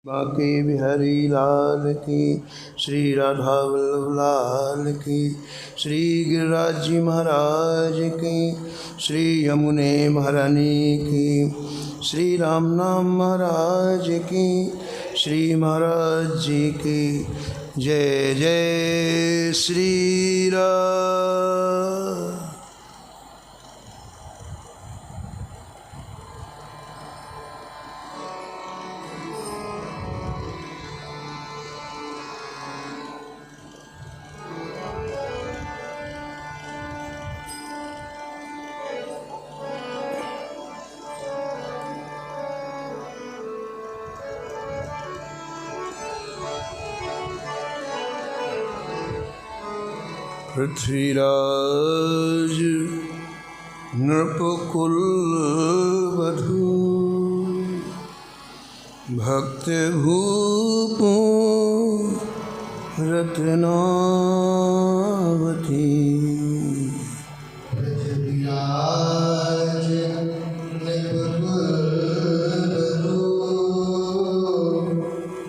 बांके बिहारी लाल की, श्री राधा वल्लभ लाल की, श्री गिरिराज जी महाराज की, श्री यमुने महारानी की, श्री राम नाम महाराज की, श्री महाराज जी की जय जय श्री राम। पृथ्वीराज नृपकुल वधू, भक्त भूप रत्नावती। पृथ्वीराज नृपकुल वधू,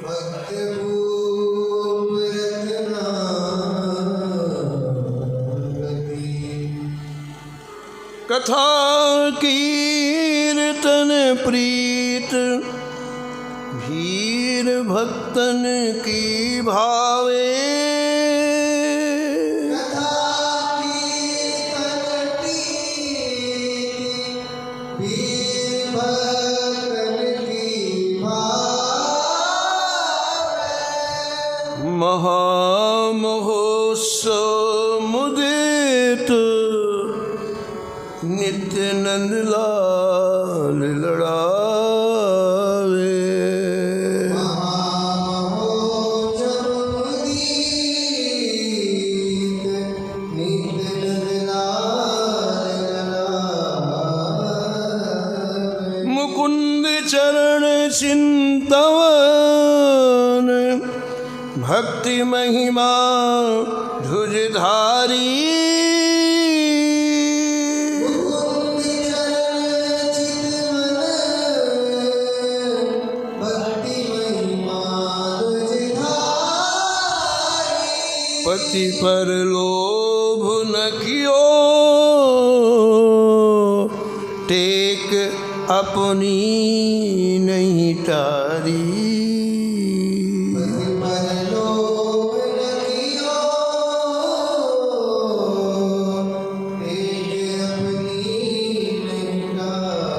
भक्त भूप कथा कीर्तन प्रीत, भीर भक्तन की भावे। कथा कीर्तन प्रीत, भीर भक्तन की भावे। महामहोत्सव मुदित, नित्य नंद लाल लड़ावे। महामहोत्सव मुदित, नित्य नंद लाल लड़ावे। मुकुंद चरण चिंतवन, भक्ति महिमा ध्वजधारी। पति पर लोभ न कियो, टेक अपनी नहीं टारी। पति पर लोभ न कियो, टेक अपनी नहीं टारी।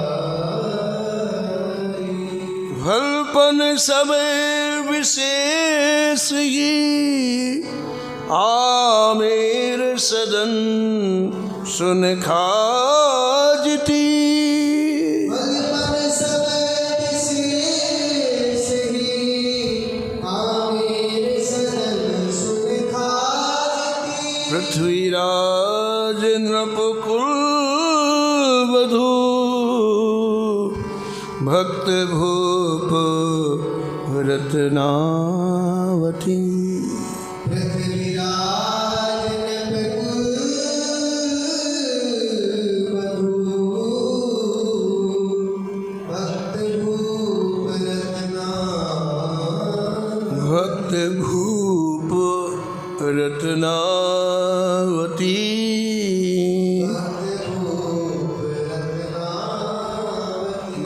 भलपन सब विशेष ही, आमेर सदन सुन खाजती। भलपन सब विशेष ही, आमेर सदन सुन खाजती। पृथ्वीराज नृपकुल वधू, भक्त भूप रत्नावती। भक्त भूप रत्नावती।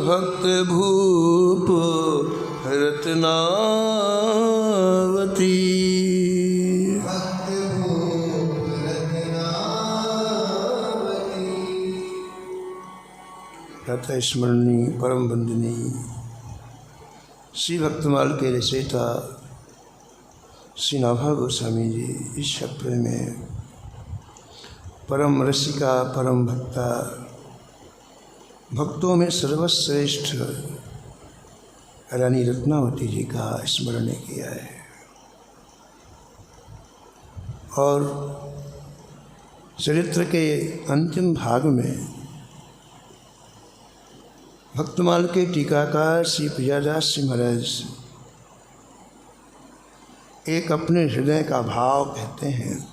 भक्त भूप रत्नावती। प्रातः स्मरणी परम वंदनी श्री भक्तमाल के रचयिता श्री नाभा गोस्वामी जी इस शब्द में परम रसिका, परम भक्ता, भक्तों में सर्वश्रेष्ठ रानी रत्नावती जी का स्मरण किया है। और चरित्र के अंतिम भाग में भक्तमाल के टीकाकार श्री प्रियादास जी महाराज एक अपने हृदय का भाव कहते हैं,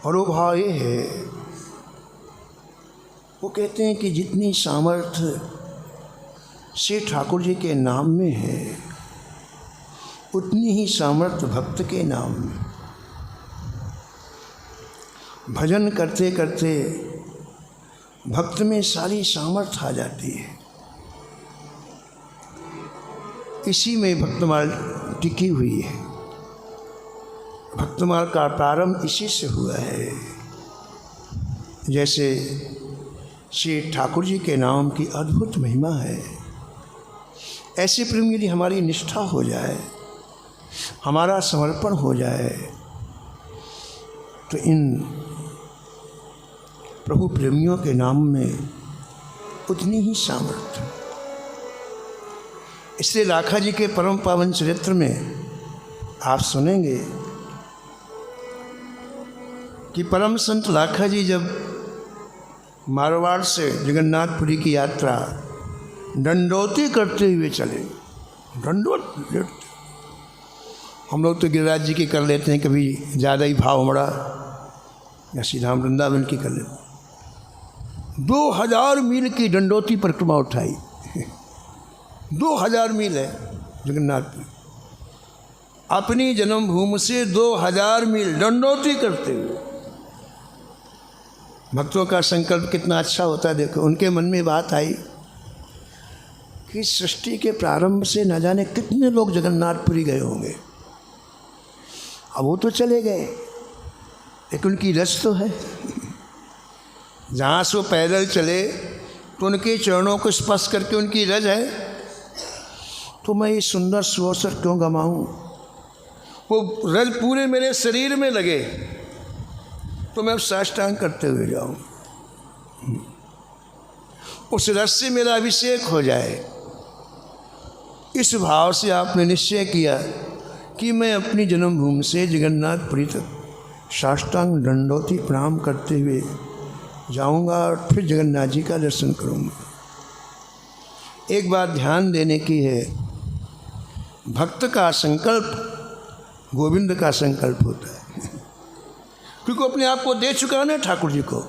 और वो भाव ये है, वो कहते हैं कि जितनी सामर्थ्य श्री ठाकुर जी के नाम में है, उतनी ही सामर्थ्य भक्त के नाम में। भजन करते करते भक्त में सारी सामर्थ्य आ जाती है। इसी में भक्तमाल टिकी हुई है। भक्तमाल का प्रारंभ इसी से हुआ है। जैसे श्री ठाकुर जी के नाम की अद्भुत महिमा है, ऐसे प्रेम यदि हमारी निष्ठा हो जाए, हमारा समर्पण हो जाए, तो इन प्रभु प्रेमियों के नाम में उतनी ही सामर्थ्य। इसलिए लाखा जी के परम पावन चरित्र में आप सुनेंगे कि परम संत लाखा जी जब मारवाड़ से जगन्नाथपुरी की यात्रा दंडोती करते हुए चले, दंडोत, हम लोग तो गिरिराज जी की कर लेते हैं, कभी ज़्यादा ही भाव हमारा, या श्री धाम वृंदावन की कर लेते। 2000 मील की दंडोती परिक्रमा उठाई। 2000 मील है जगन्नाथपुरी, अपनी जन्मभूमि से 2000 मील दंडोती करते हुए। भक्तों का संकल्प कितना अच्छा होता है। देखो, उनके मन में बात आई कि सृष्टि के प्रारंभ से न जाने कितने लोग जगन्नाथपुरी गए होंगे। अब वो तो चले गए, लेकिन उनकी रस तो है। जहाँ से वो पैदल चले तो उनके चरणों को स्पर्श करके उनकी रज है, तो मैं ये सुंदर सुअवसर क्यों गंवाऊँ। वो रज पूरे मेरे शरीर में लगे तो मैं साष्टांग करते हुए जाऊँ, उस रस से मेरा अभिषेक हो जाए। इस भाव से आपने निश्चय किया कि मैं अपनी जन्मभूमि से जगन्नाथपुरी तक साष्टांग दंडोती प्रणाम करते हुए जाऊंगा और फिर जगन्नाथ जी का दर्शन करूंगा। एक बात ध्यान देने की है, भक्त का संकल्प गोविंद का संकल्प होता है, क्योंकि अपने आप को दे चुका है ना ठाकुर जी को,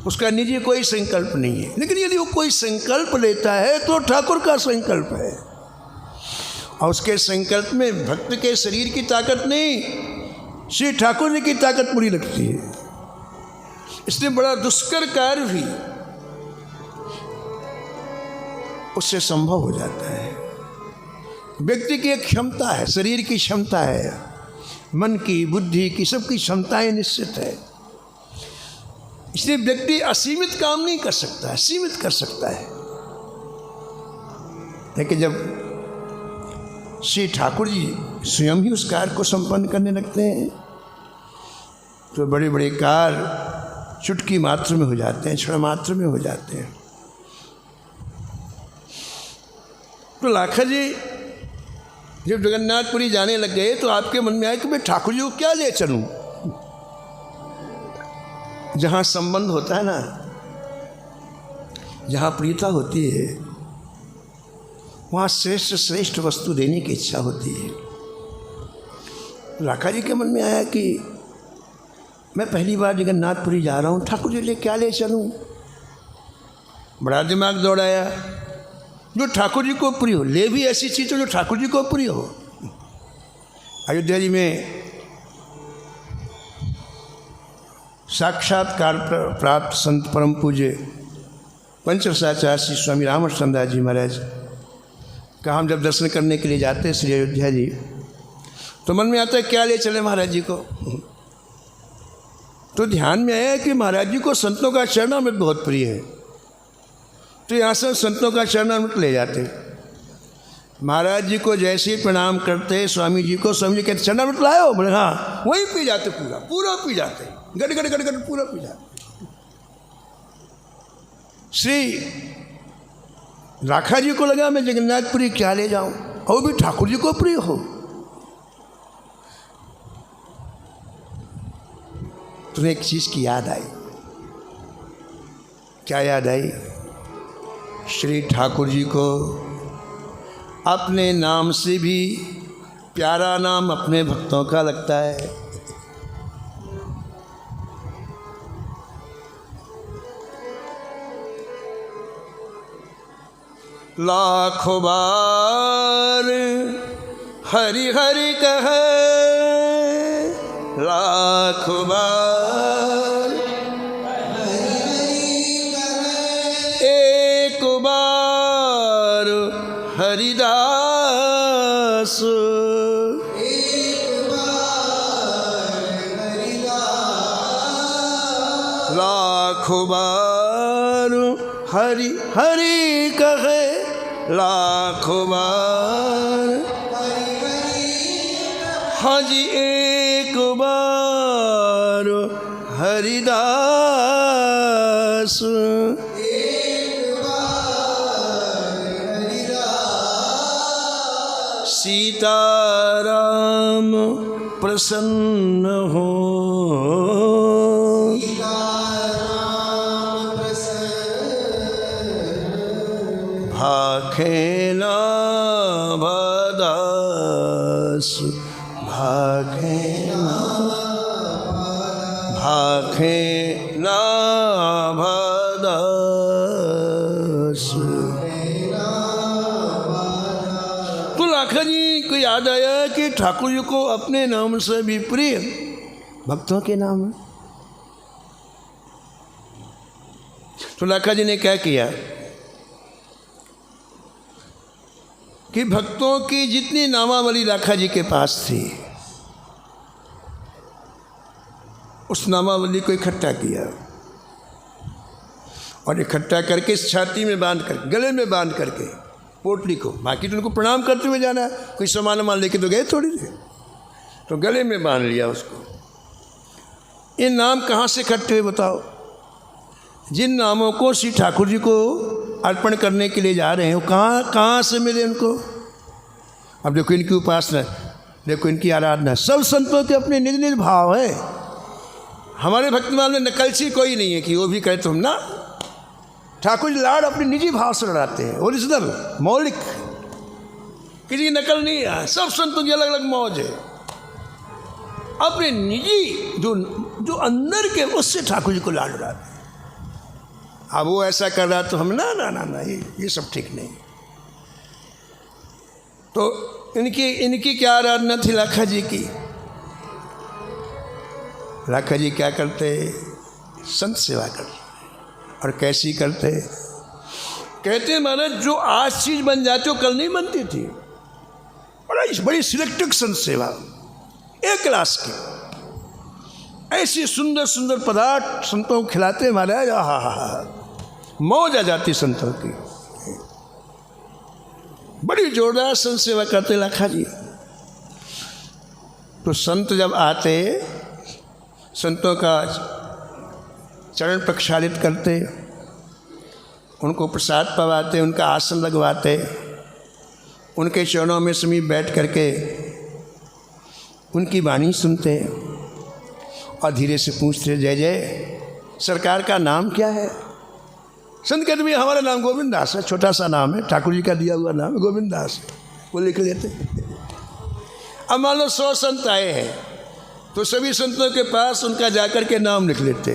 उसका निजी कोई संकल्प नहीं है। लेकिन यदि वो कोई संकल्प लेता है तो ठाकुर का संकल्प है, और उसके संकल्प में भक्त के शरीर की ताकत नहीं, श्री ठाकुर जी की ताकत पूरी लगती है। इसलिए बड़ा दुष्कर कार्य भी उससे संभव हो जाता है। व्यक्ति की एक क्षमता है, शरीर की क्षमता है, मन की, बुद्धि की, सबकी क्षमताएं निश्चित है। इसलिए व्यक्ति असीमित काम नहीं कर सकता है, सीमित कर सकता है। लेकिन जब श्री ठाकुर जी स्वयं ही उस कार्य को संपन्न करने लगते हैं तो बड़े बड़े कार्य चुटकी मात्र में हो जाते हैं, क्षण मात्र में हो जाते हैं। तो लाखा जी जब जगन्नाथपुरी जाने लग गए तो आपके मन में आया कि मैं ठाकुर जी को क्या ले चलूं। जहाँ संबंध होता है ना, जहाँ प्रियता होती है, वहाँ श्रेष्ठ श्रेष्ठ वस्तु देने की इच्छा होती है। लाखा जी के मन में आया कि मैं पहली बार जगन्नाथपुरी जा रहा हूँ, ठाकुर जी ले क्या ले चलूँ। बड़ा दिमाग दौड़ाया, जो ठाकुर जी को प्रिय हो, ले भी ऐसी चीज़ हो जो ठाकुर जी को प्रिय हो। अयोध्या जी में साक्षात्कार प्राप्त संत परम पूज्य पंचरसाचार्य श्री स्वामी रामकृष्ण दास जी महाराज का हम जब दर्शन करने के लिए जाते हैं श्री अयोध्या जी, तो मन में आता है क्या ले चले महाराज जी को। तो ध्यान में आया कि महाराज जी को संतों का चरणामृत बहुत प्रिय है, तो यहाँ से संतों का चरणामृत ले जाते। महाराज जी को जैसे ही प्रणाम करते स्वामी जी को, स्वामी जी कहते चरणामृत लाओ, बोले हाँ, वहीं पी जाते, पूरा पूरा पी जाते, गट गट गट गट पूरा पी जाते। श्री लाखा जी को लगा मैं जगन्नाथपुरी क्या ले जाऊं, और भी ठाकुर जी को प्रिय हो। तुम्हें एक चीज़ की याद आई। क्या याद आई? श्री ठाकुर जी को अपने नाम से भी प्यारा नाम अपने भक्तों का लगता है। लाखों बार हरि हरि कहे, लाखों बार एक बार हरिदास, लाखों बार हरि हरि कहे, लाखों बार हाजी एक बार हरिदास, सीताराम प्रसन्न हो, भाखे ना भदास, भाखे ना भदास। तो लाखा जी को याद आया कि ठाकुर जी को अपने नाम से भी प्रिय भक्तों के नाम है। तो लाखा जी ने क्या किया कि भक्तों की जितनी नामावली लाखा जी के पास थी उस नामावली को इकट्ठा किया और इकट्ठा करके इस छाती में बांध कर, गले में बांध करके पोटली को, बाकी तो उनको प्रणाम करते हुए जाना, कोई सामान मान लेके तो गए थोड़ी देर, तो गले में बांध लिया उसको। ये नाम कहाँ से इकट्ठे हुए बताओ? जिन नामों को श्री ठाकुर जी को अर्पण करने के लिए जा रहे हैं वो कहाँ से मिले उनको? अब देखो इनकी उपासना, देखो इनकी आराधना, सब संतों के अपने निज निज भाव है। हमारे भक्तमाल में नकलची कोई नहीं है कि वो भी कहे तुम ना। ठाकुर जी लाड़ अपने निजी भाव से लड़ाते हैं, ओरिजिनल मौलिक, किसी की नकल नहीं है। सब संतों की अलग अलग मौज है, अपने निजी जो अंदर के उससे ठाकुर जी को लाड़ लड़ाते हैं। अब वो ऐसा कर रहा तो हम ना ना ना ना ये सब ठीक नहीं। तो इनकी क्या आराधना थी लाखा जी की? लाखा जी क्या करते? संत सेवा करते। और कैसी करते? कहते महाराज जो आज चीज बन जाती वो कल नहीं बनती थी। बड़ी सिलेक्टिव संत सेवा, एक क्लास की, ऐसी सुंदर सुंदर पदार्थ संतों को खिलाते महाराज, हा मौज आ जाती संतों की। बड़ी जोरदार संत सेवा करते लाखा जी। तो संत जब आते, संतों का चरण प्रक्षालित करते, उनको प्रसाद पवाते, उनका आसन लगवाते, उनके चरणों में समीप बैठ करके उनकी वाणी सुनते और धीरे से पूछते, जय जय सरकार का नाम क्या है? संत कहते भैया हमारा नाम गोविंद दास है, छोटा सा नाम है, ठाकुर जी का दिया हुआ नाम है गोविंद दास, वो लिख लेते। अब मान लो 100 संत आए हैं तो सभी संतों के पास उनका जाकर के नाम लिख लेते।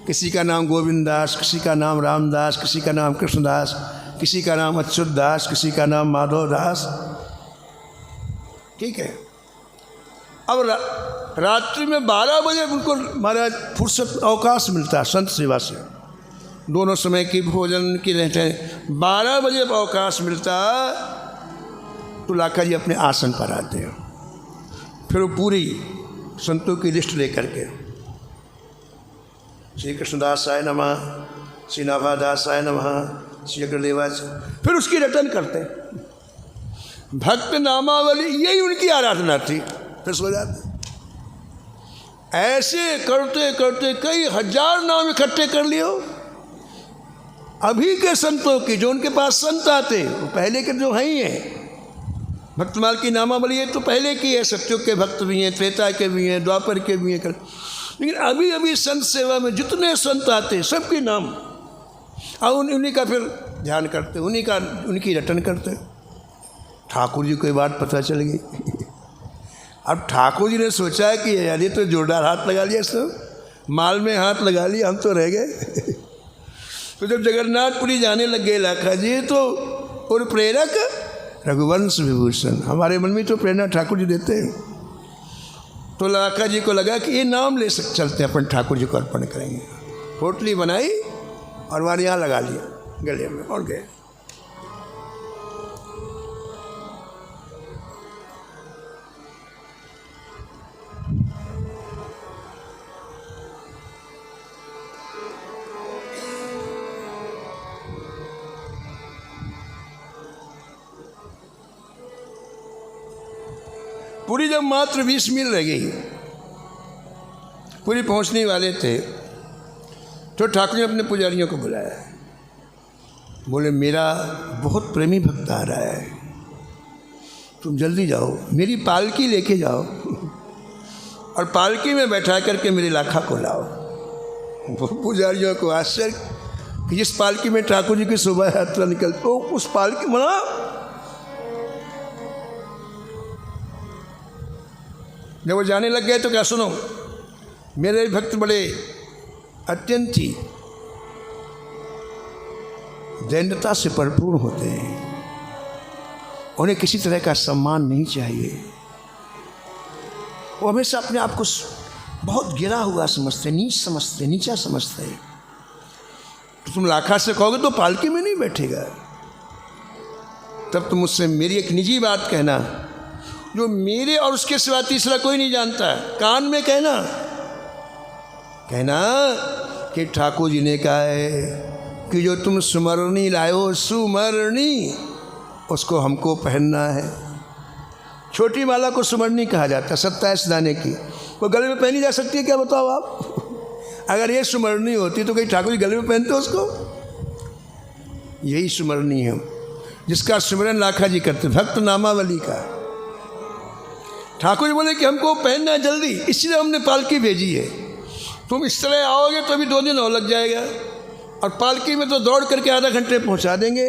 किसी का नाम गोविंद दास, किसी का नाम रामदास, किसी का नाम कृष्णदास, किसी का नाम अच्युत दास, किसी का नाम माधव दास। ठीक है। अब रात्रि में 12 बजे उनको महाराज फुर्सत अवकाश मिलता है संत सेवा से, दोनों समय की भोजन की रहते हैं। 12 बजे अवकाश मिलता तो लाखा जी अपने आसन पर आते हैं। फिर वो पूरी संतों की लिस्ट लेकर के, श्री कृष्णदासाय नमः, श्री नाभादासाय नमः, श्री अग्रदेवाय, फिर उसकी रटन करते हैं। भक्त नामावली यही उनकी आराधना थी। फिर सो जाते। ऐसे करते करते कई हजार नाम इकट्ठे कर लियो। अभी के संतों की, जो उनके पास संत आते, वो पहले के जो हैं ही हैं। भक्तमाल की नामावली है तो पहले की है, सत्युग के भक्त भी हैं, त्रेता के भी हैं, द्वापर के भी हैं। लेकिन अभी अभी संत सेवा में जितने संत आते सबके नाम, और उन्हीं का फिर ध्यान करते, उनकी रटन करते। ठाकुर जी को ये बात पता चल गई। अब ठाकुर जी ने सोचा कि यार ये तो जोरदार हाथ लगा लिया, सब माल में हाथ लगा लिया, हम तो रह गए। तो जब जगन्नाथपुरी जाने लग गए लाखा जी, तो और प्रेरक रघुवंश विभूषण। हमारे मन में तो प्रेरणा ठाकुर जी देते हैं। तो लाखा जी को लगा कि ये नाम ले चलते हैं, अपन ठाकुर जी को अर्पण करेंगे। पोटली बनाई और वहाँ यहाँ लगा लिया गले में और गए। पूरी जब मात्र 20 मील रह गई, पूरी पहुंचने वाले थे, तो ठाकुर ने अपने पुजारियों को बुलाया। बोले मेरा बहुत प्रेमी भक्त आ रहा है, तुम जल्दी जाओ, मेरी पालकी लेके जाओ और पालकी में बैठा करके मेरे लाखा को लाओ। वो पुजारियों को आश्चर्य कि जिस पालकी में ठाकुर जी की शोभा यात्रा निकल, तो उस पालकी मना। जब वो जाने लग गए तो क्या, सुनो, मेरे भक्त बड़े अत्यंत ही दैन्यता से भरपूर होते हैं, उन्हें किसी तरह का सम्मान नहीं चाहिए। वो हमेशा अपने आप को बहुत गिरा हुआ समझते, नीच समझते, नीचा समझते। तो तुम लाखा से कहोगे तो पालकी में नहीं बैठेगा। तब तुम मुझसे मेरी एक निजी बात कहना, जो मेरे और उसके सिवा तीसरा कोई नहीं जानता, कान में कहना कि ठाकुर जी ने कहा है कि जो तुम सुमरनी लायो, सुमरनी, उसको हमको पहनना है। छोटी माला को सुमरनी कहा जाता है, 27 दाने की। वो गले में पहनी जा सकती है क्या, बताओ आप? अगर ये सुमरनी होती तो कहीं ठाकुर जी गले में पहनते उसको? यही सुमरनी है जिसका सिमरन लाखा जी करते, भक्त नामावली का। ठाकुर जी बोले कि हमको पहनना है जल्दी, इसलिए हमने पालकी भेजी है। तुम इस तरह आओगे तो अभी 2 दिन और लग जाएगा, और पालकी में तो दौड़ करके आधा घंटे पहुंचा देंगे।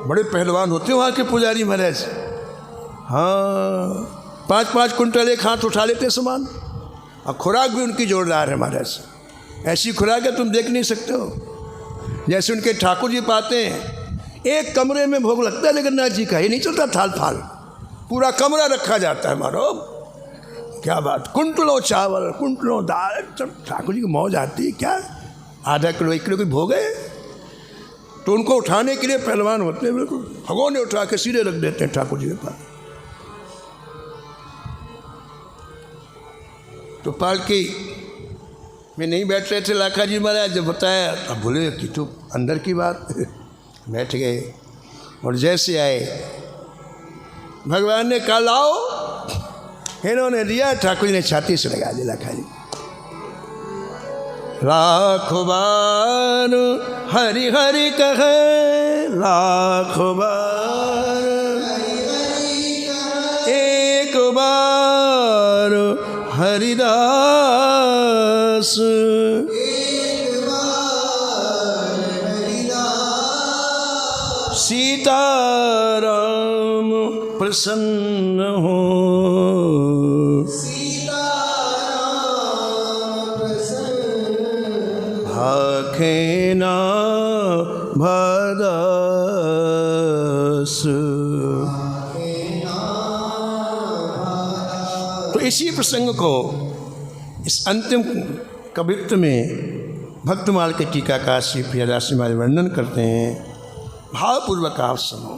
बड़े पहलवान होते हैं वहाँ के पुजारी महाराज। हाँ, 5-5 कुंटल एक हाथ उठा लेते सामान, और खुराक भी उनकी जोरदार है महाराज। ऐसी खुराक है तुम देख नहीं सकते हो। जैसे उनके ठाकुर जी पाते हैं, एक कमरे में भोग लगता है जगन्नाथ जी का, ये नहीं चलता थाल थाल, पूरा कमरा रखा जाता है। मारो क्या बात, कुंटलों चावल, कुंटलों दाल, सब ठाकुर जी की मौज आती है। क्या आधा किलो 1 किलो की भोग है, तो उनको उठाने के लिए पहलवान होते हैं, बिल्कुल भगोने उठा के सीधे रख देते हैं ठाकुर जी के पास। तो पालकी में नहीं बैठ रहे थे लाखा जी महाराज। जब बताया अब बोले कि तो अंदर की बात बैठ गए, और जैसे आए भगवान ने कहा लाओ, इन्होंने दिया, ठाकुर जी ने छाती से लगा दिया लाखा जी। लाखों बार हरि हरि कहे, लाखों बार एक बार हरिदास, सीताराम प्रसन्न हो, भाखे ना भदास। तो इसी प्रसंग को इस अंतिम कवित्व में भक्तमाल के टीकाकार श्री प्रियदास जी महाराज वर्णन करते हैं। भावपूर्वक आप सुनो।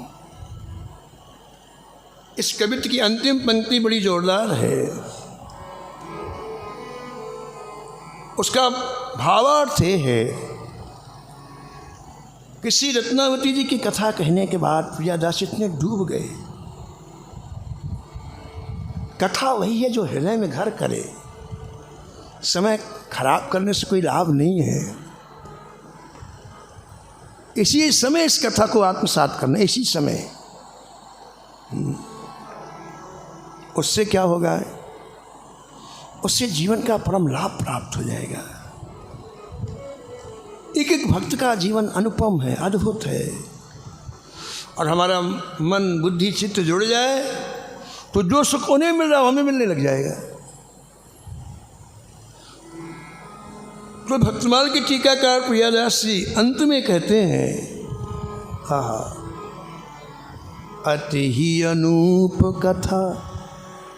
इस कवित्व की अंतिम पंक्ति बड़ी जोरदार है। उसका भावार्थ है, किसी रत्नावती जी की कथा कहने के बाद प्रियदास इतने डूब गए। कथा वही है जो हृदय में घर करे, समय खराब करने से कोई लाभ नहीं है। इसी समय इस कथा को आत्मसात करना, इसी समय। उससे क्या होगा, उससे जीवन का परम लाभ प्राप्त हो जाएगा। एक एक भक्त का जीवन अनुपम है, अद्भुत है। और हमारा मन बुद्धि चित्त जुड़ जाए तो जो सुख उन्हें मिल रहा हमें मिलने लग जाएगा। तो भक्तमाल के टीकाकार प्रियदास जी अंत में कहते हैं, हाँ, अति ही अनूप कथा,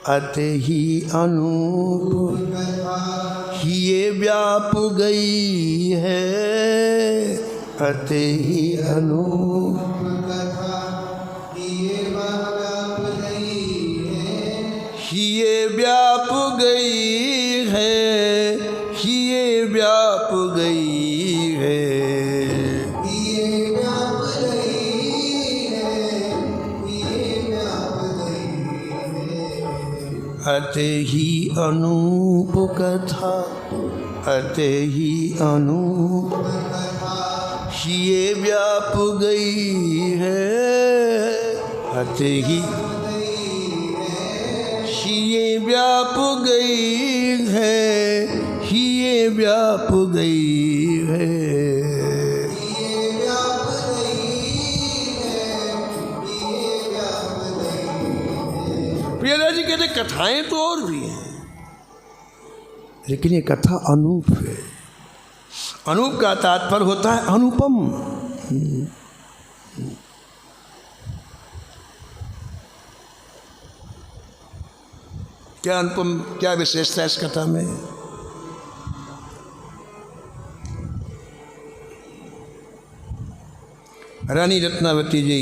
अति ही अनूप ये व्याप गई है, अति ही अनूप ये व्याप गई है, ये व्याप गई है, ये व्याप गई है, ये व्याप गई है। अति ही अनूप कथा, अति ही अनूप ये व्याप गई है, अति ही ये व्याप गई है, ये व्याप गई है, ये व्याप गई है, ये व्याप गई है। प्रियदा जी कहते कथाएं तो और भी हैं, लेकिन ये कथा अनूप है। अनूप का तात्पर्य होता है अनुपम। क्या अनुपम, क्या विशेषता इस कथा में? रानी रत्नावती जी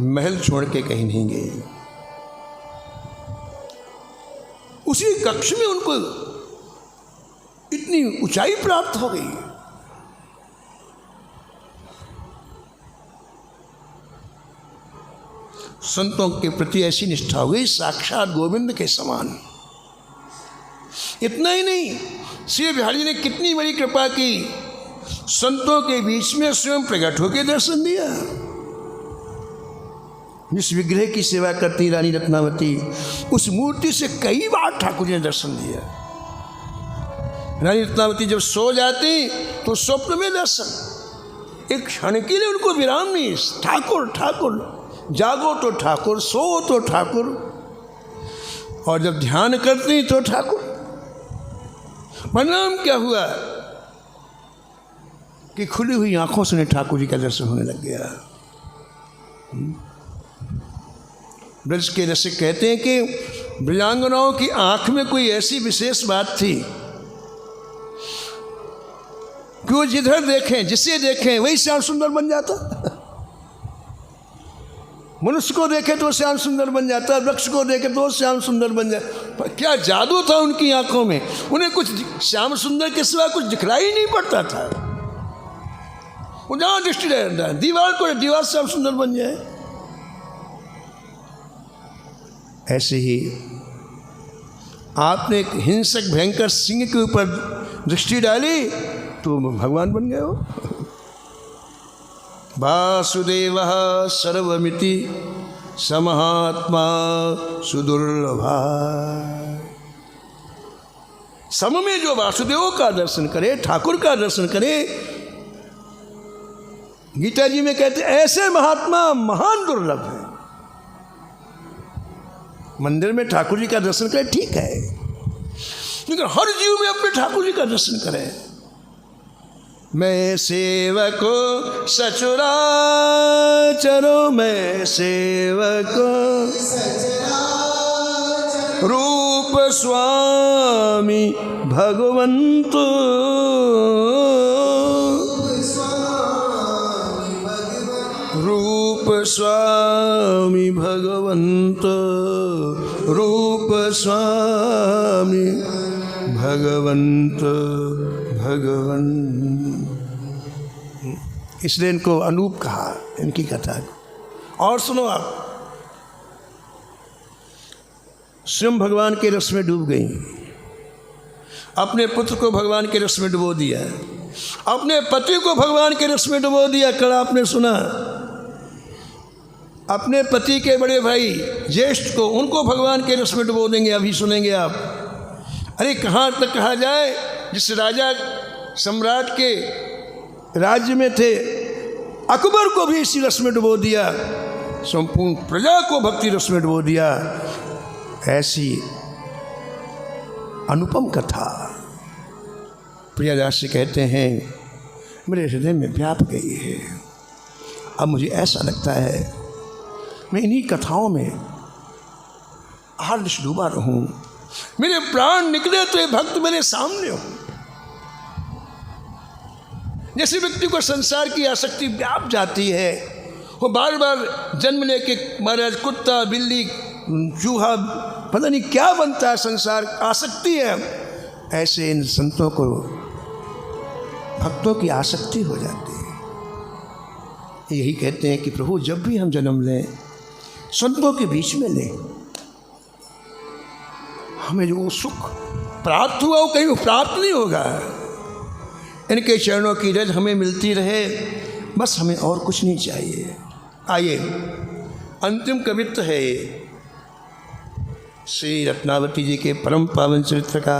महल छोड़ के कहीं नहीं गई। उसी कक्ष में उनको इतनी ऊंचाई प्राप्त हो गई। संतों के प्रति ऐसी निष्ठा हो गई साक्षात गोविंद के समान। इतना ही नहीं, श्री बिहारी ने कितनी बड़ी कृपा की, संतों के बीच में स्वयं प्रकट होकर दर्शन दिया। जिस विग्रह की सेवा करती रानी रत्नावती, उस मूर्ति से कई बार ठाकुर जी ने दर्शन दिया। रानी रत्नावती जब सो जाती तो स्वप्न में दर्शन, एक क्षण के लिए उनको विराम नहीं। ठाकुर ठाकुर, जागो तो ठाकुर, सो तो ठाकुर, और जब ध्यान करती तो ठाकुर। परिणाम क्या हुआ कि खुली हुई आंखों से ठाकुर जी का दर्शन होने लग गया। ब्रज के रसिक कहते हैं कि ब्रजांगनाओं की आंख में कोई ऐसी विशेष बात थी कि वो जिधर देखें, जिसे देखें वही श्याम सुंदर बन जाता। मनुष्य को देखे तो श्याम सुंदर बन जाता, वृक्ष को देखे तो श्याम सुंदर बन जाता। क्या जादू था उनकी आंखों में, उन्हें कुछ श्याम सुंदर के सिवा कुछ दिखलाई ही नहीं पड़ता था। वो जहाँ दृष्टि रहता है, दीवार को दीवार श्याम सुंदर बन जाए। ऐसे ही आपने एक हिंसक भयंकर सिंह के ऊपर दृष्टि डाली तो भगवान बन गए हो। वासुदेवः सर्वमिति समहात्मा सुदुर्लभा। सम में जो वासुदेव का दर्शन करे, ठाकुर का दर्शन करे, गीता जी में कहते ऐसे महात्मा महान दुर्लभ है। मंदिर में ठाकुर जी का दर्शन करे ठीक है, लेकिन हर जीव में अपने ठाकुर जी का दर्शन करे। मैं सेवको सचराचरो, मैं सेवको रूप स्वामी भगवंत, रूप स्वामी भगवंत, रूप स्वामी भगवंत भगवन। इसलिए इनको अनूप कहा, इनकी कथा को। और सुनो आप, स्वयं भगवान के रस में डूब गई, अपने पुत्र को भगवान के रस में डुबो दिया, अपने पति को भगवान के रस में डुबो दिया। कल आपने सुना अपने पति के बड़े भाई ज्येष्ठ को, उनको भगवान के रस में डुबो देंगे। अभी सुनेंगे आप। अरे कहाँ तक कहा जाए, जिस राजा सम्राट के राज्य में थे, अकबर को भी इसी रस में डुबो दिया, संपूर्ण प्रजा को भक्ति रस में डुबो दिया। ऐसी अनुपम कथा प्रियदास जी कहते हैं मेरे हृदय में व्याप गई है। अब मुझे ऐसा लगता है मैं इन्हीं कथाओं में आर्ष डूबा रहूं, मेरे प्राण निकले तो ये भक्त मेरे सामने हो। जैसे व्यक्ति को संसार की आसक्ति व्याप जाती है, वो बार बार जन्म लेके महाराज कुत्ता बिल्ली चूहा पता नहीं क्या बनता है, संसार आसक्ति है, ऐसे इन संतों को भक्तों की आसक्ति हो जाती है। यही कहते हैं कि प्रभु जब भी हम जन्म लें संतों के बीच में लें, हमें जो सुख प्राप्त हुआ वो कहीं प्राप्त नहीं होगा। इनके चरणों की रज हमें मिलती रहे, बस हमें और कुछ नहीं चाहिए। आइए अंतिम कवित्व है श्री रत्नावती जी के परम पावन चरित्र का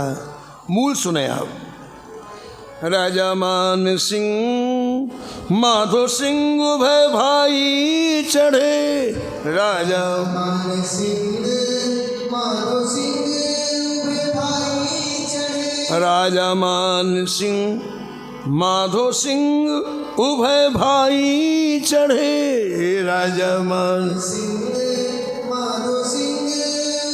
मूल सुने आप। राजा मान सिंह माधो सिंह उभय भाई चढ़े, राजा मान सिंह माधो सिंह उभय भाई चढ़े, राजा मान सिंह माधो सिंह उभय भाई चढ़े, राजा मान सिंह माधो सिंह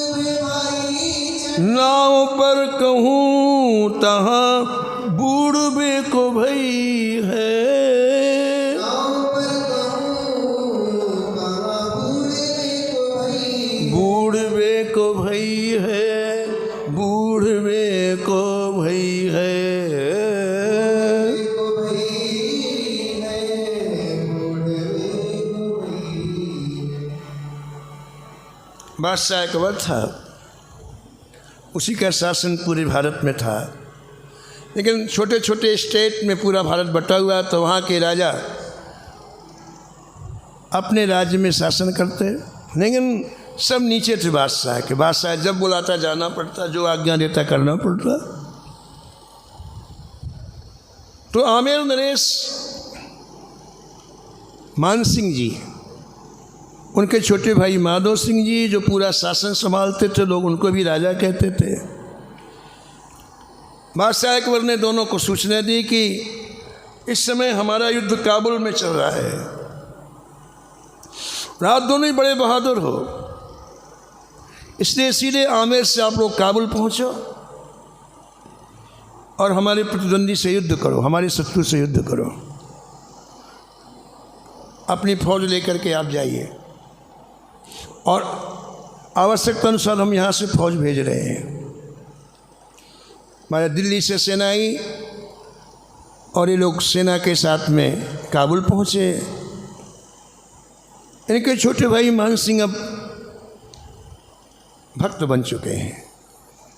उभय भाई चढ़े, नाव पर कहूँ तहाँ बूढ़बे को भई है, नाव पर कहूँ तहाँ बूढ़बे को भई है, बूढ़बे को भई है। बादशाह अकबर था, उसी का शासन पूरे भारत में था, लेकिन छोटे छोटे स्टेट में पूरा भारत बटा हुआ, तो वहाँ के राजा अपने राज्य में शासन करते, लेकिन सब नीचे थे बादशाह के। बादशाह जब बुलाता जाना पड़ता, जो आज्ञा देता करना पड़ता। तो आमेर नरेश मान सिंह जी, उनके छोटे भाई माधो सिंह जी जो पूरा शासन संभालते थे, लोग उनको भी राजा कहते थे। बादशाह अकबर ने दोनों को सूचना दी कि इस समय हमारा युद्ध काबुल में चल रहा है, आप दोनों ही बड़े बहादुर हो, इसलिए सीधे आमेर से आप लोग काबुल पहुंचो और हमारे प्रतिद्वंदी से युद्ध करो, हमारे शत्रु से युद्ध करो। अपनी फौज लेकर के आप जाइए और आवश्यकता अनुसार हम यहाँ से फौज भेज रहे हैं। हमारे दिल्ली से सेना आई और ये लोग सेना के साथ में काबुल पहुँचे। इनके छोटे भाई मान सिंह अब भक्त बन चुके हैं,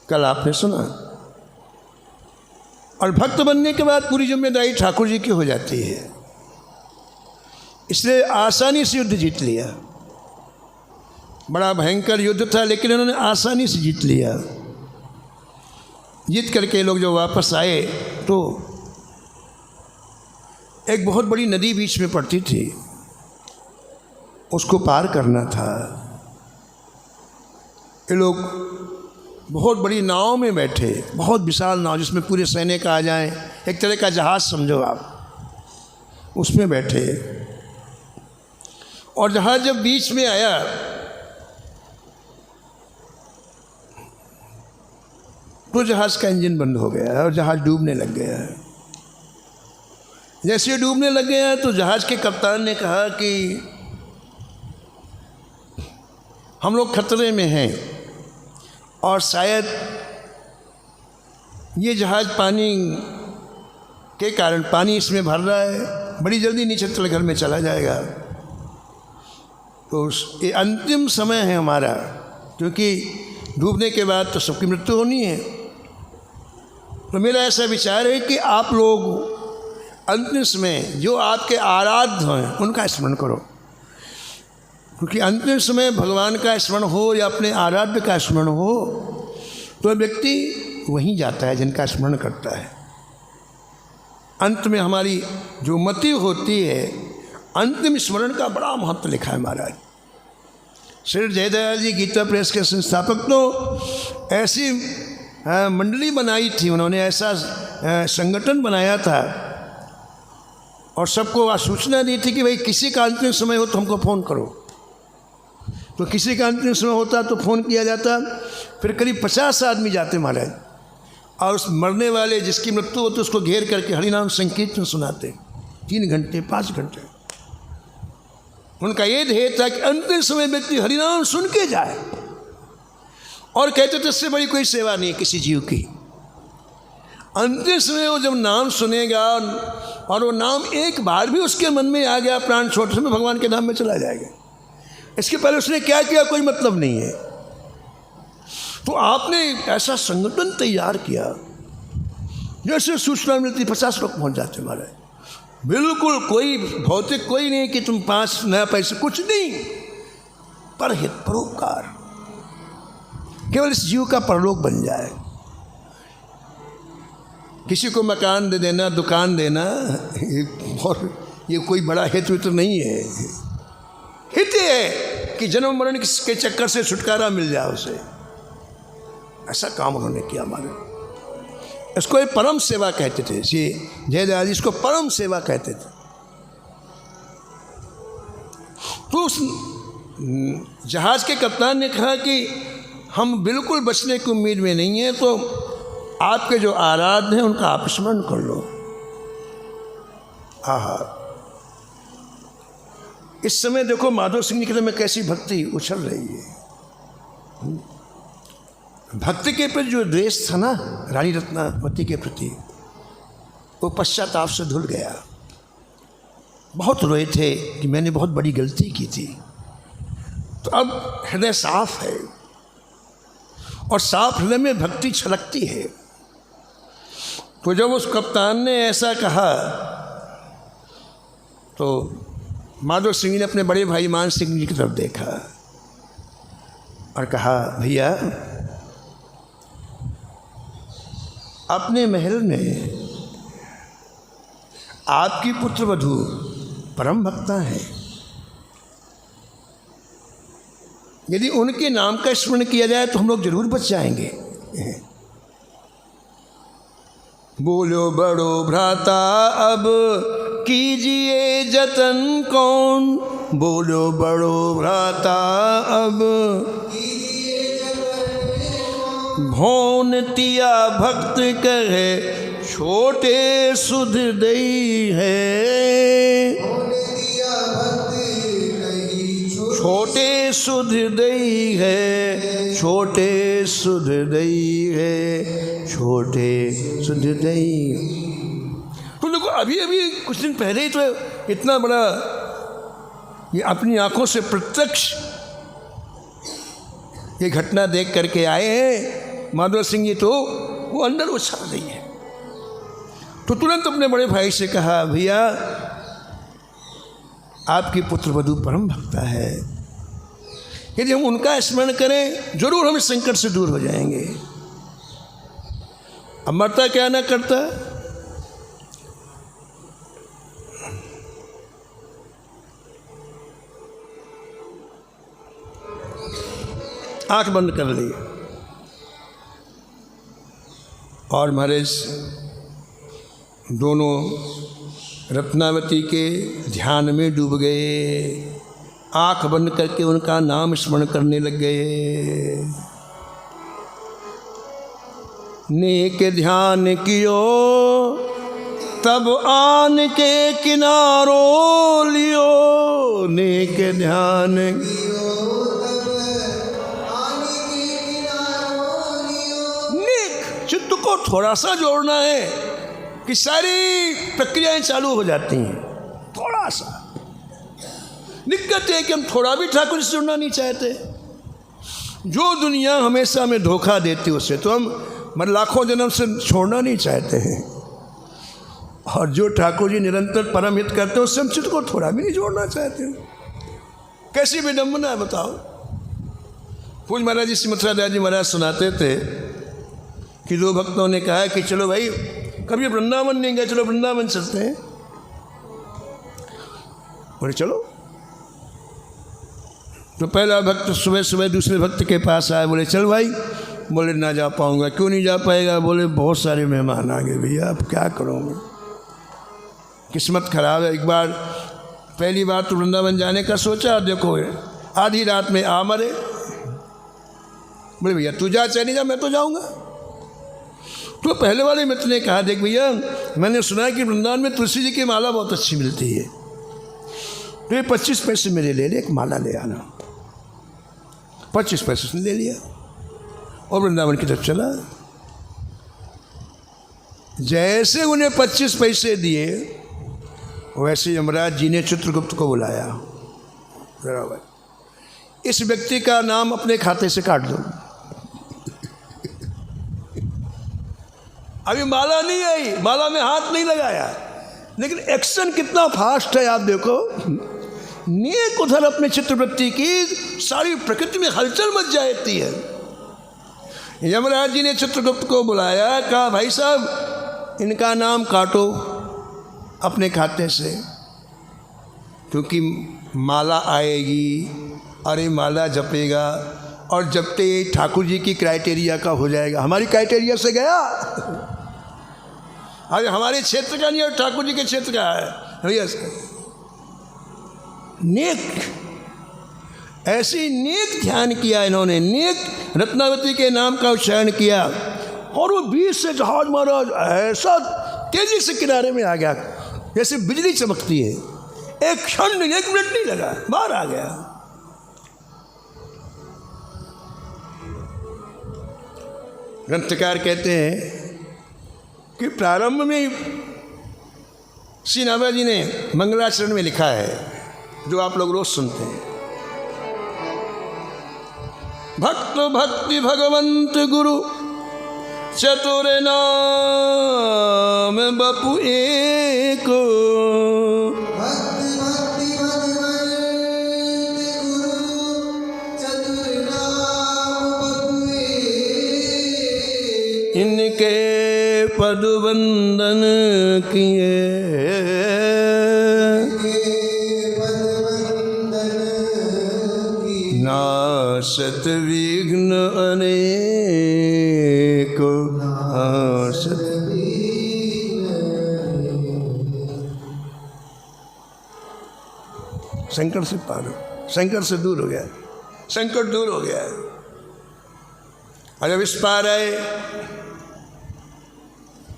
कल आपने सुना। और भक्त बनने के बाद पूरी जिम्मेदारी ठाकुर जी की हो जाती है, इसलिए आसानी से युद्ध जीत लिया। बड़ा भयंकर युद्ध था, लेकिन इन्होंने आसानी से जीत लिया। जीत करके लोग जो वापस आए तो एक बहुत बड़ी नदी बीच में पड़ती थी, उसको पार करना था। ये लोग बहुत बड़ी नाव में बैठे, बहुत विशाल नाव जिसमें पूरे सैनिक आ जाएं, एक तरह का जहाज़ समझो आप, उसमें बैठे। और जहाज़ जब बीच में आया तो जहाज़ का इंजन बंद हो गया और जहाज़ डूबने लग गया। जैसे ही डूबने लग गया तो जहाज़ के कप्तान ने कहा कि हम लोग खतरे में हैं और शायद ये जहाज़ पानी के कारण, पानी इसमें भर रहा है, बड़ी जल्दी नीचे तलघर में चला जाएगा। तो ये अंतिम समय है हमारा, क्योंकि डूबने के बाद तो सबकी मृत्यु होनी है। तो मेरा ऐसा विचार है कि आप लोग अंतिम समय जो आपके आराध्य हैं उनका स्मरण करो, क्योंकि अंतिम समय भगवान का स्मरण हो या अपने आराध्य का स्मरण हो तो व्यक्ति वहीं जाता है जिनका स्मरण करता है। अंत में हमारी जो मति होती है, अंतिम स्मरण का बड़ा महत्व लिखा है महाराज। श्री जयदयाल जी गीता प्रेस के संस्थापक तो ऐसी मंडली बनाई थी, उन्होंने ऐसा संगठन बनाया था और सबको सूचना दी थी कि भाई किसी का अंतिम समय हो तो हमको फ़ोन करो। तो किसी का अंतिम समय होता तो फ़ोन किया जाता, फिर करीब 50 आदमी जाते महाराज, और उस मरने वाले जिसकी मृत्यु होती उसको घेर करके हरिनाम संकीर्तन सुनाते 3 घंटे 5 घंटे। उनका ये ध्येय था कि अंतिम समय व्यक्ति हरिनाम सुन के जाए, और कहते थे इससे बड़ी कोई सेवा नहीं है किसी जीव की। अंतिम समय वो जब नाम सुनेगा और वो नाम एक बार भी उसके मन में आ गया, प्राण छोड़ समय भगवान के धाम में चला जाएगा। इसके पहले उसने क्या किया कोई मतलब नहीं है। तो आपने ऐसा संगठन तैयार किया, जैसे सूचना मिलती 50 लोग पहुंच जाते महाराज। बिल्कुल कोई भौतिक कोई नहीं कि तुम 5 नया पैसे, कुछ नहीं, परहित परोपकार, केवल इस जीव का परलोक बन जाए। किसी को मकान दे देना, दुकान देना, और ये कोई बड़ा हित तो नहीं है। हित है कि जन्म मरण के चक्कर से छुटकारा मिल जाए उसे। ऐसा काम उन्होंने किया हमारे। इसको एक परम सेवा कहते थे, ये जयदयाल जी इसको परम सेवा कहते थे। तो उस जहाज के कप्तान ने कहा कि हम बिल्कुल बचने की उम्मीद में नहीं है, तो आपके जो आराध्य हैं उनका आप स्मरण कर लो। आहा, इस समय देखो माधव सिंह जी के में कैसी भक्ति उछल रही है। भक्ति के प्रति जो द्वेष था ना रानी रत्नावती के प्रति, वो पश्चाताप से धुल गया। बहुत रोए थे कि मैंने बहुत बड़ी गलती की थी। तो अब हृदय साफ है, और साफ हृदय में भक्ति छलकती है। तो जब उस कप्तान ने ऐसा कहा तो माधव सिंह जी ने अपने बड़े भाई मान सिंह जी की तरफ देखा और कहा, भैया अपने महल में आपकी पुत्र वधू परम भक्ता है, यदि उनके नाम का स्मरण किया जाए तो हम लोग जरूर बच जाएंगे। बोलो बड़ो भ्राता अब कीजिए जतन कौन, बोलो बड़ो भ्राता अब भौन तिया भक्त कहे छोटे सुध दई है, छोटे सुध दई है, छोटे सुध दई है, छोटे सुध दई। तो देखो अभी अभी कुछ दिन पहले ही तो इतना बड़ा ये अपनी आंखों से प्रत्यक्ष ये घटना देख करके आए हैं माधव सिंह जी, तो वो अंदर उछल रही है। तो तुरंत अपने बड़े भाई से कहा, भैया आपकी पुत्र वधू परम भक्ता है, यदि हम उनका स्मरण करें जरूर हम इस संकट से दूर हो जाएंगे। अब मरता क्या ना करता, आंख बंद कर ली और महाराज दोनों रत्नावती के ध्यान में डूब गए। आंख बंद करके उनका नाम स्मरण करने लग गए। नेक ध्यान कियो तब आन के किनारों लियो, नेक ध्यान नेक चित्त को थोड़ा सा जोड़ना है कि सारी प्रक्रियाएं चालू हो जाती हैं। थोड़ा सा दिक्कत है कि हम थोड़ा भी ठाकुर से जुड़ना नहीं चाहते। जो दुनिया हमेशा हमें धोखा देती है उससे तो हम लाखों जन्म से छोड़ना नहीं चाहते हैं, और जो ठाकुर जी निरंतर परम हित करते हैं उससे हम चित्त को थोड़ा भी नहीं जोड़ना चाहते। कैसी विडम्बना है बताओ। पूज महाराज जी श्री मथुरादास जी महाराज सुनाते थे कि दो भक्तों ने कहा कि चलो भाई कभी वृंदावन नहीं गए, चलो वृंदावन चलते हैं। बोले चलो। तो पहला भक्त सुबह सुबह दूसरे भक्त के पास आया, बोले चल भाई। बोले ना जा पाऊंगा। क्यों नहीं जा पाएगा? बोले बहुत सारे मेहमान आ गए भैया, अब क्या करूँगा, किस्मत खराब है। एक बार पहली बार तो वृंदावन जाने का सोचा, देखो आधी रात में आ मरे। बोले भैया तू जा, चाहे नहीं जा, मैं तो जाऊंगा। तो पहले वाले मित्र ने कहा देख भैया, मैंने सुना है कि वृंदावन में तुलसी जी की माला बहुत अच्छी मिलती है, तो ये 25 पैसे मेरे ले ले, एक माला ले आना। 25 पैसे उसने ले लिया और वृंदावन की तरफ चला। जैसे उन्हें 25 पैसे दिए वैसे यमराज जी ने चित्रगुप्त को बुलाया, इस व्यक्ति का नाम अपने खाते से काट दो। अभी माला नहीं आई, माला में हाथ नहीं लगाया, लेकिन एक्शन कितना फास्ट है आप देखो। नेक उधर अपने चित्रवृत्ति की सारी प्रकृति में हलचल मच जाती है। यमराज जी ने चित्रगुप्त को बुलाया, कहा भाई साहब इनका नाम काटो अपने खाते से, क्योंकि माला आएगी, अरे माला जपेगा और जपते ही ठाकुर जी की क्राइटेरिया का हो जाएगा। हमारी क्राइटेरिया से गया, अरे हमारे क्षेत्र का नहीं और ठाकुर जी के क्षेत्र का है भैया। नेक, ऐसी नेक ध्यान किया इन्होंने, नेक रत्नावती के नाम का उच्चारण किया और वो बीच से जहाज महाराज ऐसा तेजी से किनारे में आ गया जैसे बिजली चमकती है। एक क्षण नहीं, 1 मिनट नहीं लगा, बाहर आ गया। ग्रंथकार कहते हैं कि प्रारंभ में श्री नाभा जी ने मंगलाचरण में लिखा है, जो आप लोग रोज सुनते हैं, भक्त भक्ति भगवंत गुरु चतुर नाम बपु एक। इनके पद वंदन किए, नासत विघ्न अनेक, नासत। संकट से पार हो, संकट से दूर हो गया, संकट दूर हो गया। और जब इस पार आए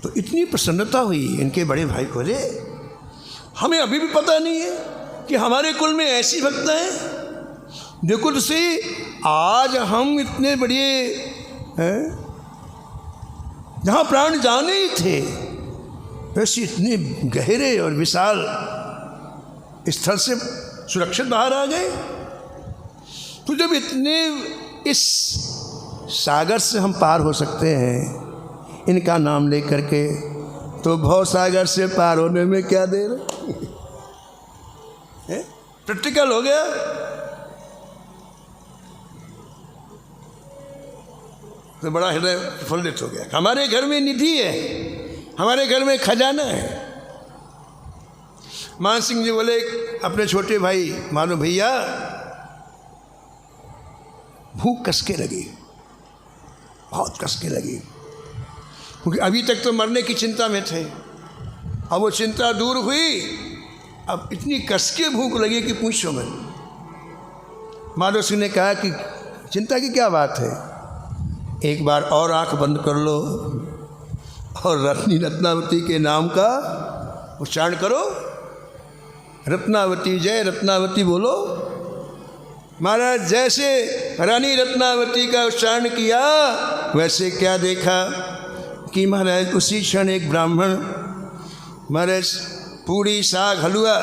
तो इतनी प्रसन्नता हुई इनके बड़े भाई को, रे हमें अभी भी पता नहीं है कि हमारे कुल में ऐसी भक्त है। देखो तो सही, आज हम इतने बड़े हैं, जहाँ प्राण जाने ही थे वैसे इतने गहरे और विशाल स्थल से सुरक्षित बाहर आ गए। तो जब इतने इस सागर से हम पार हो सकते हैं इनका नाम लेकर के, तो भव सागर से पार होने में क्या देर है? प्रैक्टिकल हो गया। तो बड़ा हृदय प्रफुल्लित हो गया। हमारे घर में निधि है, हमारे घर में खजाना है। मान सिंह जी बोले अपने छोटे भाई मानो भैया, भूख कसके लगी, बहुत कसके लगी, क्योंकि अभी तक तो मरने की चिंता में थे, अब वो चिंता दूर हुई, अब इतनी कसके भूख लगी कि पूछो मत। माधव सिंह ने कहा कि चिंता की क्या बात है, एक बार और आंख बंद कर लो और रानी रत्नावती के नाम का उच्चारण करो, रत्नावती जय रत्नावती बोलो। महाराज जैसे रानी रत्नावती का उच्चारण किया वैसे क्या देखा कि महाराज उसी क्षण एक ब्राह्मण महाराज पूड़ी साग हलवा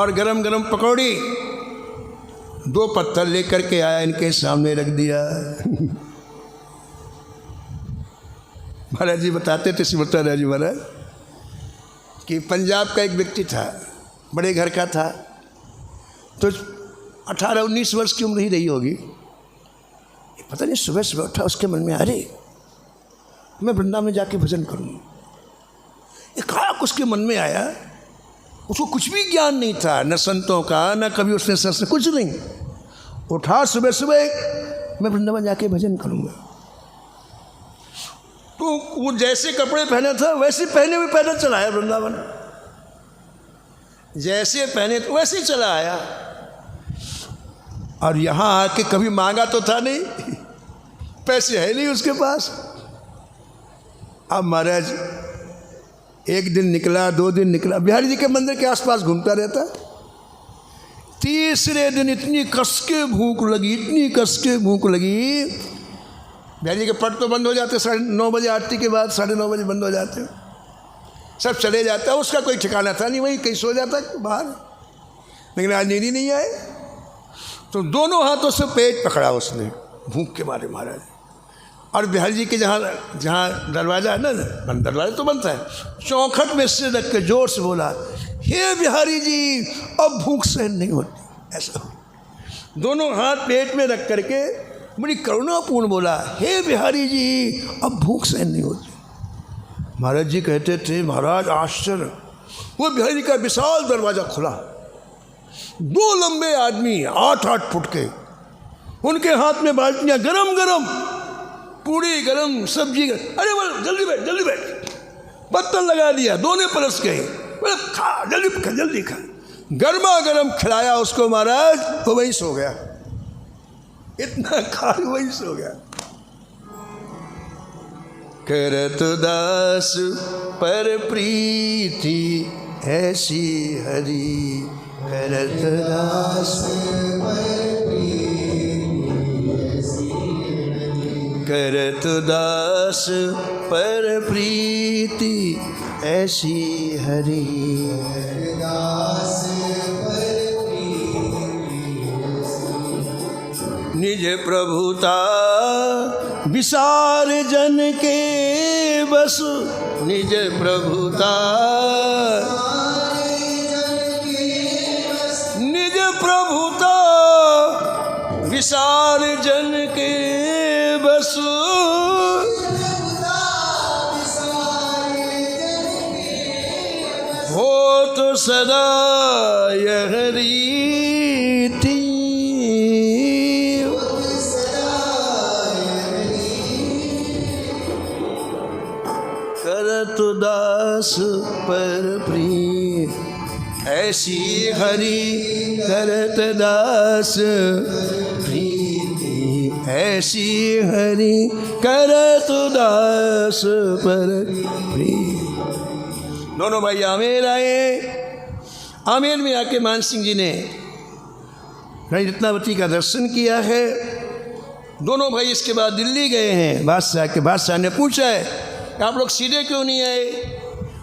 और गरम गरम पकौड़ी 2 पत्थर लेकर के आया, इनके सामने रख दिया। महाराज जी बताते थे, श्रीमती राज जी महाराज, कि पंजाब का एक व्यक्ति था, बड़े घर का था, तो 18-19 वर्ष की उम्र ही रही होगी। पता नहीं सुबह सुबह उठा, उसके मन में अरे मैं वृंदावन में जाके भजन करूँ। एकाएक उसके मन में आया, उसको कुछ भी ज्ञान नहीं था, न संतों का, न कभी उसने संस्कृत, कुछ नहीं। उठा सुबह सुबह मैं वृंदावन जाके भजन करूँगा। तो वो जैसे कपड़े पहने था वैसे पहने हुए पैदल चला आया वृंदावन, जैसे पहने तो वैसे ही चला आया। और यहाँ आके कभी मांगा तो था नहीं, पैसे है नहीं उसके पास। अब महाराज एक दिन निकला, 2 दिन निकला, बिहारी जी के मंदिर के आसपास घूमता रहता। तीसरे दिन इतनी कस के भूख लगी, इतनी कस के भूख लगी, बिहारी जी के पट तो बंद हो जाते 9:30 बजे, आरती के बाद 9:30 बजे बंद हो जाते, सब चले जाता। उसका कोई ठिकाना था नहीं, वहीं कहीं सो जाता बाहर। लेकिन आज नींद ही नहीं आए, तो दोनों हाथों से पेट पकड़ा उसने भूख के मारे महाराज। और बिहारी जी के जहाँ दरवाज़ा है ना, दरवाज़ा तो बनता है, चौखट में सिर रख के जोर से बोला, हे बिहारी जी अब भूख सहन नहीं होती। ऐसा दोनों हाथ पेट में रख करके बड़ी करुणापूर्ण बोला, हे बिहारी जी अब भूख सहन नहीं होती। महाराज जी कहते थे, महाराज आश्चर्य, वो बिहारी जी का विशाल दरवाज़ा खुला, 2 लंबे आदमी 8-8 फुट के, उनके हाथ में बाल्टियाँ, गरम गरम पूड़ी, गरम सब्जी, अरे बोल जल्दी बैठ जल्दी बैठ, बर्तन लगा दिया, दोनों परस गए, बोले खा जल्दी खा, गर्मा गर्म खिलाया उसको महाराज, वो वहीं सो गया, इतना खा वहीं सो गया। करत दास पर प्रीति ऐसी हरि, करत दास करत दास पर प्रीति ऐसी हरि, निज प्रभुता विसार जन के बस, निज प्रभुता निज प्रभुता विसार जन के बस, हो तो सदा यह रीति, करत दास पर प्रीति ऐसी हरि, करत दास प्रीति ऐसी हरि, करत दास पर प्रीति। दोनों भाई आमेर आए। आमेर में आके मान सिंह जी ने रानी रत्नावती का दर्शन किया है। दोनों भाई इसके बाद दिल्ली गए हैं। बादशाह ने पूछा है कि आप लोग सीधे क्यों नहीं आए,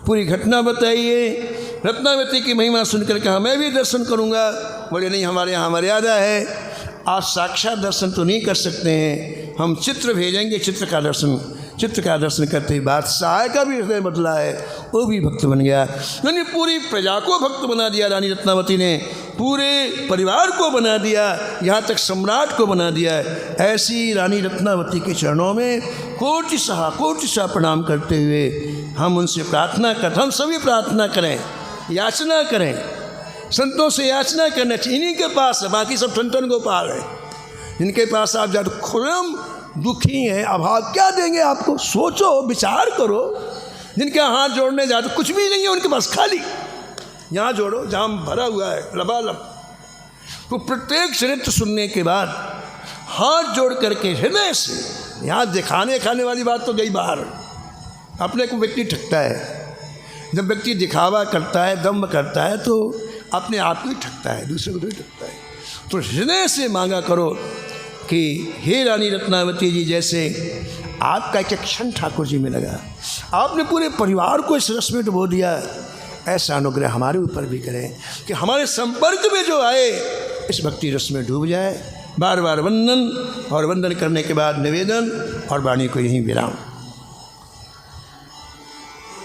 पूरी घटना बताइए। रत्नावती की महिमा सुनकर कहा मैं भी दर्शन करूंगा। बोले नहीं, हमारे यहाँ मर्यादा है, आप साक्षात दर्शन तो नहीं कर सकते हैं, हम चित्र भेजेंगे, चित्र का दर्शन करते ही बादशाह का भी हृदय बदला है, वो भी भक्त बन गया। यानी पूरी प्रजा को भक्त बना दिया रानी रत्नावती ने, पूरे परिवार को बना दिया, यहाँ तक सम्राट को बना दिया। ऐसी रानी रत्नावती के चरणों में कोटि सा प्रणाम करते हुए हम उनसे प्रार्थना करते, हम सभी प्रार्थना करें, याचना करें, संतों से याचना करना चाहिए। इन्हीं के पास है, बाकी सब ठन गोपाल है। इनके पास आप जाओ खुरम दुखी हैं, अभाव क्या देंगे आपको, सोचो विचार करो। जिनके हाथ जोड़ने जाओ तो कुछ भी नहीं है उनके पास, खाली। यहाँ जोड़ो जहाँ भरा हुआ है लबालब। तो प्रत्येक चरित्र सुनने के बाद हाथ जोड़ करके हृदय से, यहाँ दिखाने खाने वाली बात तो गई बाहर। अपने को व्यक्ति ठगता है, जब व्यक्ति दिखावा करता है, दम्भ करता है, तो अपने आप को ही ठगता है, दूसरे को नहीं ठगता है। तो हृदय से मांगा करो कि हे रानी रत्नावती जी, जैसे आपका एक क्षण ठाकुर जी में लगा, आपने पूरे परिवार को इस रस में डुबो दिया, ऐसा अनुग्रह हमारे ऊपर भी करें कि हमारे संपर्क में जो आए इस भक्ति रस में डूब जाए। बार बार वंदन, और वंदन करने के बाद निवेदन और वाणी को यहीं विराम।